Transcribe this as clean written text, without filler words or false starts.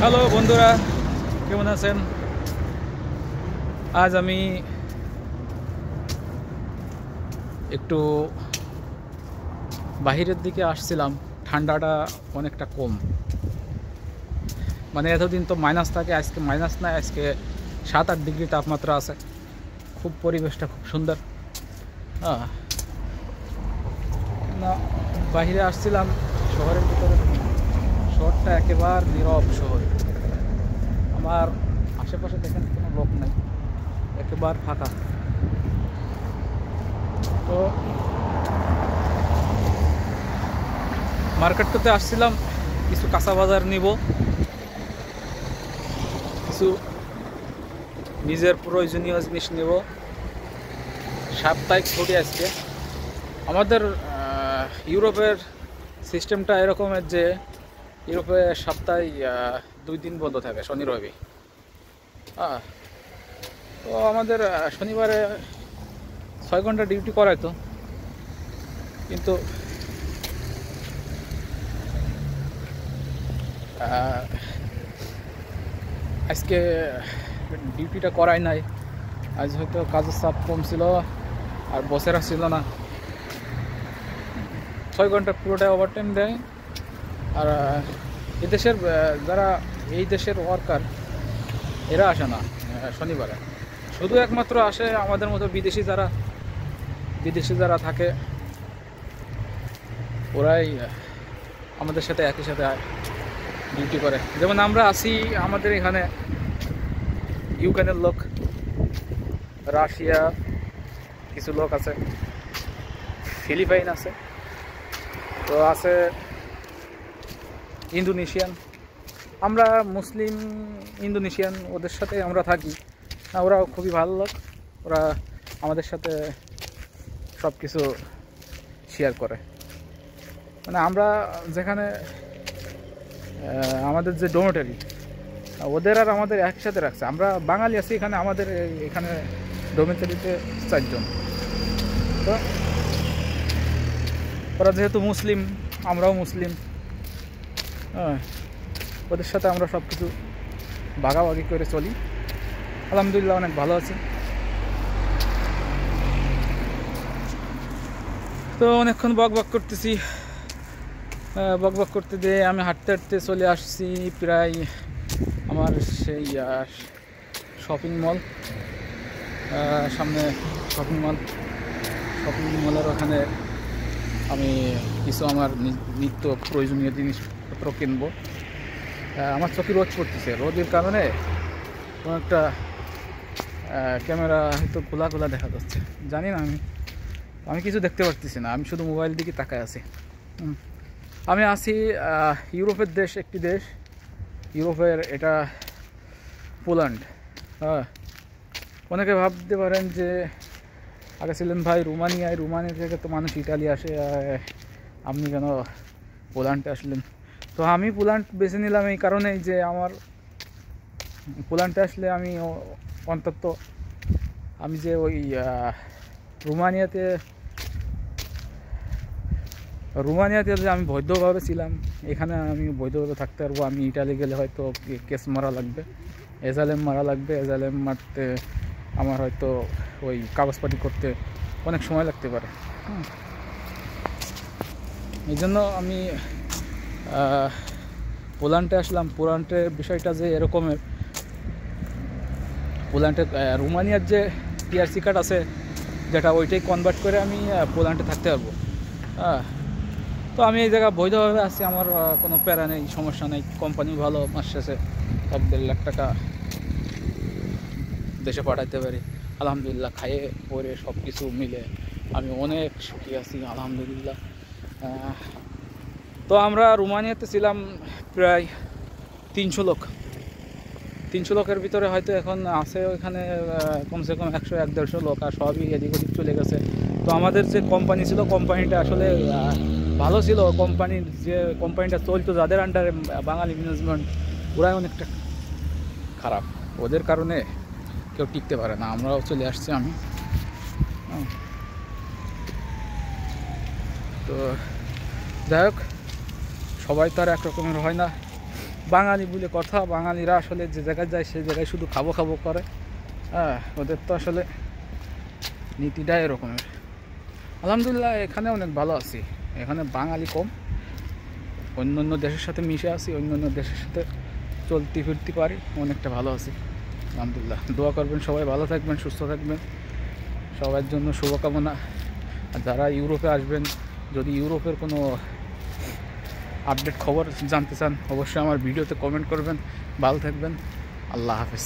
Hello বন্ধুরা, কেমন আছেন? আজ আমি একটু বাহিরের দিকে আসছিলাম। ঠান্ডাটা অনেকটা কম, মানে এতদিন তো মাইনাস থাকে, আজকে মাইনাস নাই, আজকে 7-8 ডিগ্রি তাপমাত্রা আছে। খুব পরিবেশটা খুব সুন্দর। হ্যাঁ, না বাহিরে আসছিলাম শহরের ভিতরে। শহরটা একেবারে নীরব শহর। আমার আশেপাশে দেখেন কোনো লোক নেই, একেবারে ফাঁকা। তো মার্কেট করতে আসছিলাম, কিছু কাঁচা বাজার নিব, কিছু নিজের প্রয়োজনীয় জিনিস নেব। সাপ্তাহিক ছুটি আজকে আমাদের। ইউরোপের সিস্টেমটা এরকমের যে ইউরোপে সপ্তাহে 2 দিন বন্ধ থাকে, শনি রবি। তো আমাদের শনিবারে 6 ঘন্টা ডিউটি করাইতো, কিন্তু আজকে ডিউটিটা করাই নাই। আজ হয়তো কাজের চাপ কম ছিল আর বসেরা ছিল না। 6 ঘন্টা পুরোটাই ওভারটাইম দেয়। আর এদেশের যারা এই দেশের ওয়ার্কার, এরা আসে না শনিবারে। শুধু একমাত্র আসে আমাদের মতো বিদেশি যারা থাকে, ওরাই আমাদের সাথে একই সাথে ডিউটি করে। যেমন আমরা আছি, আমাদের এখানে ইউক্রেনের লোক, রাশিয়া কিছু লোক আছে, ফিলিপাইন আছে, তো আছে ইন্দোনেশিয়ান। আমরা মুসলিম ইন্দোনেশিয়ান, ওদের সাথে আমরা থাকি। ওরাও খুবই ভালো লোক, ওরা আমাদের সাথে সব কিছু শেয়ার করে। মানে আমরা যেখানে আমাদের যে ডোমেটারি, ওদের আর আমাদের একসাথে রাখছে। আমরা বাঙালি আছি এখানে, আমাদের এখানে ডোমেটারিতে 4 জন। তো ওরা যেহেতু মুসলিম, আমরাও মুসলিম, হ্যাঁ, ওদের সাথে আমরা সব কিছু ভাগাভাগি করে চলি। আলহামদুলিল্লাহ অনেক ভালো আছি। তো অনেকক্ষণ বক করতেছি, বক করতে দিয়ে আমি হাঁটতে হাঁটতে চলে আসছি প্রায় আমার সেই শপিং মল। সামনে শপিং মলের ওখানে আমি কিছু আমার নিত্য প্রয়োজনীয় জিনিসপত্র কিনবো। আমার চোখে রোদ পড়তেছে, রোদের কারণে কোনো একটা ক্যামেরা হয়তো খোলা দেখা যাচ্ছে, জানি না। আমি কিছু দেখতে পারতেছি না, আমি শুধু মোবাইল দিকে তাকায় আছি। আমি আছি ইউরোপের দেশ, একটি দেশ ইউরোপের, এটা পোল্যান্ড। হ্যাঁ, অনেকে ভাবতে পারেন যে আগে ছিলেন ভাই রোমানিয়া থেকে তো মানুষ ইটালি আসে, আপনি কেন পোল্যান্ডে আসলেন? তো আমি পোল্যান্ড বেছে নিলাম এই কারণেই যে আমার পোল্যান্ডে আসলে আমি অন্তত আমি যে ওই রোমানিয়াতে যে আমি বৈধভাবে ছিলাম, এখানে আমি বৈধভাবে থাকতে পারবো। আমি ইটালি গেলে হয়তো কেস মারা লাগবে, এজালেম মারা লাগবে। এজালেম মারতে আমার হয়তো ওই কাগজপাতি করতে অনেক সময় লাগতে পারে। এই জন্য আমি পোল্যান্ডে আসলাম। পোল্যান্ডের বিষয়টা যে এরকমের, পোল্যান্ডে রোমানিয়ার যে টিআরসি কার্ড আছে, যেটা ওইটাই কনভার্ট করে আমি পোল্যান্ডে থাকতে পারবো। তো আমি এই জায়গায় বৈধভাবে আছি, আমার কোনো প্যারা নেই, সমস্যা নেই। কোম্পানি ভালো, মাস শেষে 1-1.5 লাখ টাকা দেশে পাঠাতে পারি। আলহামদুলিল্লাহ, খাইয়ে পরে সব কিছু মিলে আমি অনেক সুখী আছি, আলহামদুলিল্লাহ। তো আমরা রোমানিয়াতে ছিলাম প্রায় 300 লোকের ভিতরে হয়তো এখন আছে ওইখানে কমসে কম 100-150 লোক, আর সবই এদিক ওদিক চলে গেছে। তো আমাদের যে কোম্পানি ছিল, কোম্পানিটা আসলে ভালো ছিল। কোম্পানিটা চলতো যাদের আন্ডারে, বাঙালি ম্যানেজমেন্ট, ওরাই অনেকটা খারাপ। ওদের কারণে কেউ টিকতে পারে না, আমরাও চলে আসছি। আমি তো যাই হোক, সবাই তো আর একরকমের হয় না। বাঙালি বলে কথা, বাঙালিরা আসলে যে জায়গায় যায় সেই জায়গায় শুধু খাবো খাবো করে। হ্যাঁ, ওদের তো আসলে নীতিটা এরকমের। আলহামদুলিল্লাহ এখানে অনেক ভালো আছি, এখানে বাঙালি কম, অন্য অন্য দেশের সাথে মিশে আছি, অন্য অন্য দেশের সাথে চলতে ফিরতে পারি, অনেকটা ভালো আছি আলহামদুলিল্লাহ। দোয়া করবেন, সবাই ভালো থাকবেন, সুস্থ থাকবেন, সবার জন্য শুভকামনা। আর যারা ইউরোপে আসবেন, যদি ইউরোপের কোনো আপডেট খবর জানতে চান অবশ্যই আমার ভিডিওতে কমেন্ট করবেন। ভালো থাকবেন, আল্লাহ হাফেজ।